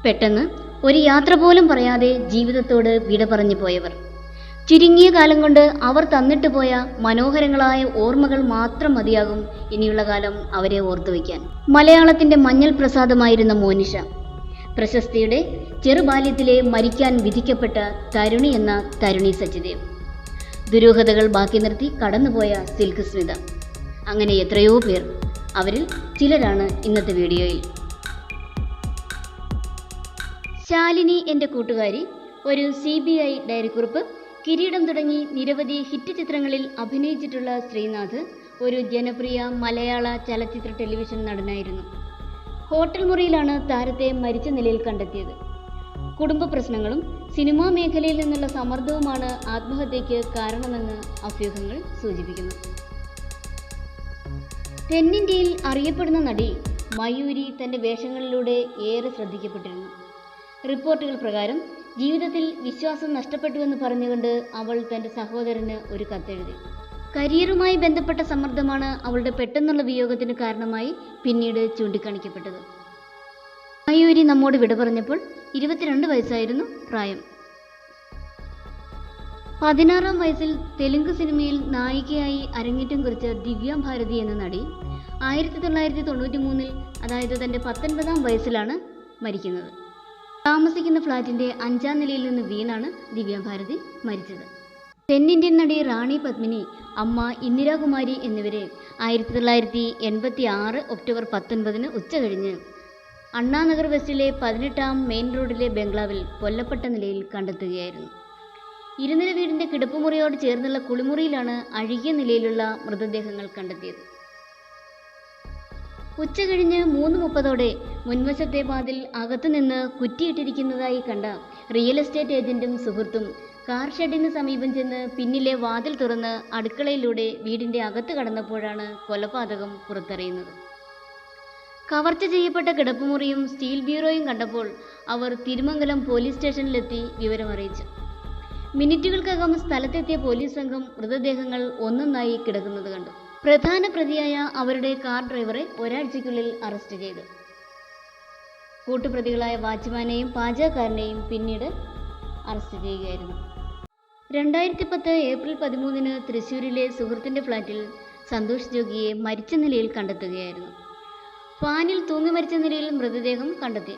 പെട്ടെന്ന് ഒരു യാത്ര പോലും പറയാതെ ജീവിതത്തോട് വിട പറഞ്ഞു പോയവർ. ചുരുങ്ങിയ കാലം കൊണ്ട് അവർ തന്നിട്ട് പോയ മനോഹരങ്ങളായ ഓർമ്മകൾ മാത്രം മതിയാകും ഇനിയുള്ള കാലം അവരെ ഓർത്തുവയ്ക്കാൻ. മലയാളത്തിന്റെ മഞ്ഞൾ പ്രസാദമായിരുന്ന മോനിഷ, പ്രശസ്തിയുടെ ചെറുബാല്യത്തിലെ മരിക്കാൻ വിധിക്കപ്പെട്ട തരുണി എന്ന തരുണി സച്ചിദേവ്, ദുരൂഹതകൾ ബാക്കി നിർത്തി കടന്നുപോയ സിൽക്ക് സ്മിത, അങ്ങനെ എത്രയോ പേർ. അവരിൽ ചിലരാണ് ഇന്നത്തെ വീഡിയോയിൽ. ശാലിനി എൻ്റെ കൂട്ടുകാരി, ഒരു CBI ഡയറിക്കുറിപ്പ്, കിരീടം തുടങ്ങി നിരവധി ഹിറ്റ് ചിത്രങ്ങളിൽ അഭിനയിച്ചിട്ടുള്ള ശ്രീനാഥ് ഒരു ജനപ്രിയ മലയാള ചലച്ചിത്ര ടെലിവിഷൻ നടനായിരുന്നു. ഹോട്ടൽ മുറിയിലാണ് താരത്തെ മരിച്ച നിലയിൽ കണ്ടെത്തിയത്. കുടുംബ പ്രശ്നങ്ങളും സിനിമാ മേഖലയിൽ നിന്നുള്ള സമ്മർദ്ദവുമാണ് ആത്മഹത്യയ്ക്ക് കാരണമെന്ന് അഭ്യൂഹങ്ങൾ സൂചിപ്പിക്കുന്നു. തെന്നിന്ത്യയിൽ അറിയപ്പെടുന്ന നടി മയൂരി തൻ്റെ വേഷങ്ങളിലൂടെ ഏറെ ശ്രദ്ധിക്കപ്പെട്ടിരുന്നു. റിപ്പോർട്ടുകൾ പ്രകാരം ജീവിതത്തിൽ വിശ്വാസം നഷ്ടപ്പെട്ടുവെന്ന് പറഞ്ഞുകൊണ്ട് അവൾ തൻ്റെ സഹോദരന് ഒരു കത്തെഴുതി. കരിയറുമായി ബന്ധപ്പെട്ട സമ്മർദ്ദമാണ് അവളുടെ പെട്ടെന്നുള്ള വിയോഗത്തിന് കാരണമായി പിന്നീട് ചൂണ്ടിക്കാണിക്കപ്പെട്ടത്. മയൂരി നമ്മോട് വിട പറഞ്ഞപ്പോൾ 22 വയസ്സായിരുന്നു പ്രായം. 16-ാം വയസ്സിൽ തെലുങ്ക് സിനിമയിൽ നായികയായി അരങ്ങേറ്റം കുറിച്ച ദിവ്യ ഭാരതി എന്ന നടി 1993-ൽ, അതായത് തൻ്റെ 19-ാം വയസ്സിലാണ് മരിക്കുന്നത്. താമസിക്കുന്ന ഫ്ലാറ്റിൻ്റെ 5-ാം നിലയിൽ നിന്ന് വീണാണ് ദിവ്യ ഭാരതി മരിച്ചത്. തെന്നിന്ത്യൻ നടി റാണി പത്മിനി, അമ്മ ഇന്ദിരാകുമാരി എന്നിവരെ 1986 ഒക്ടോബർ 19-ന് ഉച്ചകഴിഞ്ഞ് അണ്ണാനഗർ വെസ്റ്റിലെ 18-ാം മെയിൻ റോഡിലെ ബംഗ്ലാവിൽ കൊല്ലപ്പെട്ട നിലയിൽ കണ്ടെത്തുകയായിരുന്നു. ഇരുനില വീടിൻ്റെ കിടപ്പുമുറിയോട് ചേർന്നുള്ള കുളിമുറിയിലാണ് അഴുകിയ നിലയിലുള്ള മൃതദേഹങ്ങൾ കണ്ടെത്തിയത്. ഉച്ചകഴിഞ്ഞ് 3:30ഓടെ മുൻവശത്തെ വാതിൽ അകത്തുനിന്ന് കുറ്റിയിട്ടിരിക്കുന്നതായി കണ്ട റിയൽ എസ്റ്റേറ്റ് ഏജന്റും സുഹൃത്തും കാർ ഷെഡിന് സമീപം ചെന്ന് പിന്നിലെ വാതിൽ തുറന്ന് അടുക്കളയിലൂടെ വീടിൻ്റെ അകത്ത് കടന്നപ്പോഴാണ് കൊലപാതകം പുറത്തറിയുന്നത്. കവർച്ച ചെയ്യപ്പെട്ട കിടപ്പുമുറിയും സ്റ്റീൽ ബ്യൂറോയും കണ്ടപ്പോൾ അവർ തിരുമംഗലം പോലീസ് സ്റ്റേഷനിലെത്തി വിവരമറിയിച്ചു. മിനിറ്റുകൾക്കകം സ്ഥലത്തെത്തിയ പോലീസ് സംഘം മൃതദേഹങ്ങൾ ഒന്നൊന്നായി കിടക്കുന്നത് കണ്ടു. പ്രധാന പ്രതിയായ അവരുടെ കാർ ഡ്രൈവറെ ഒരാഴ്ചയ്ക്കുള്ളിൽ അറസ്റ്റ് ചെയ്തു. കൂട്ടുപ്രതികളായ വാച്ച്മാനെയും പാചകക്കാരനെയും പിന്നീട് അറസ്റ്റ് ചെയ്യുകയായിരുന്നു. 2010 ഏപ്രിൽ 13-ന് തൃശ്ശൂരിലെ സുഹൃത്തിൻ്റെ ഫ്ലാറ്റിൽ സന്തോഷ് ജോഗിയെ മരിച്ച നിലയിൽ കണ്ടെത്തുകയായിരുന്നു. ഫാനിൽ തൂങ്ങി മരിച്ച നിലയിൽ മൃതദേഹം കണ്ടെത്തി.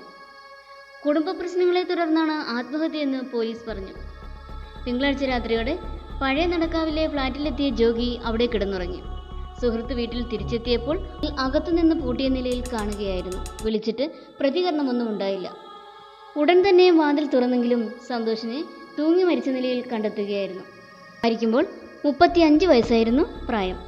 കുടുംബ പ്രശ്നങ്ങളെ തുടർന്നാണ് ആത്മഹത്യയെന്ന് പോലീസ് പറഞ്ഞു. തിങ്കളാഴ്ച രാത്രിയോടെ പഴയ നടക്കാവിലെ ഫ്ലാറ്റിലെത്തിയ ജോഗി അവിടെ കിടന്നുറങ്ങി. സുഹൃത്ത് വീട്ടിൽ തിരിച്ചെത്തിയപ്പോൾ അകത്തുനിന്ന് പൂട്ടിയ നിലയിൽ കാണുകയായിരുന്നു. വിളിച്ചിട്ട് പ്രതികരണമൊന്നും ഉണ്ടായില്ല. ഉടൻ തന്നെ വാതിൽ തുറന്നെങ്കിലും സന്തോഷിനെ തൂങ്ങി മരിച്ച നിലയിൽ കണ്ടെത്തുകയായിരുന്നു. മരിക്കുമ്പോൾ 35 വയസ്സായിരുന്നു പ്രായം.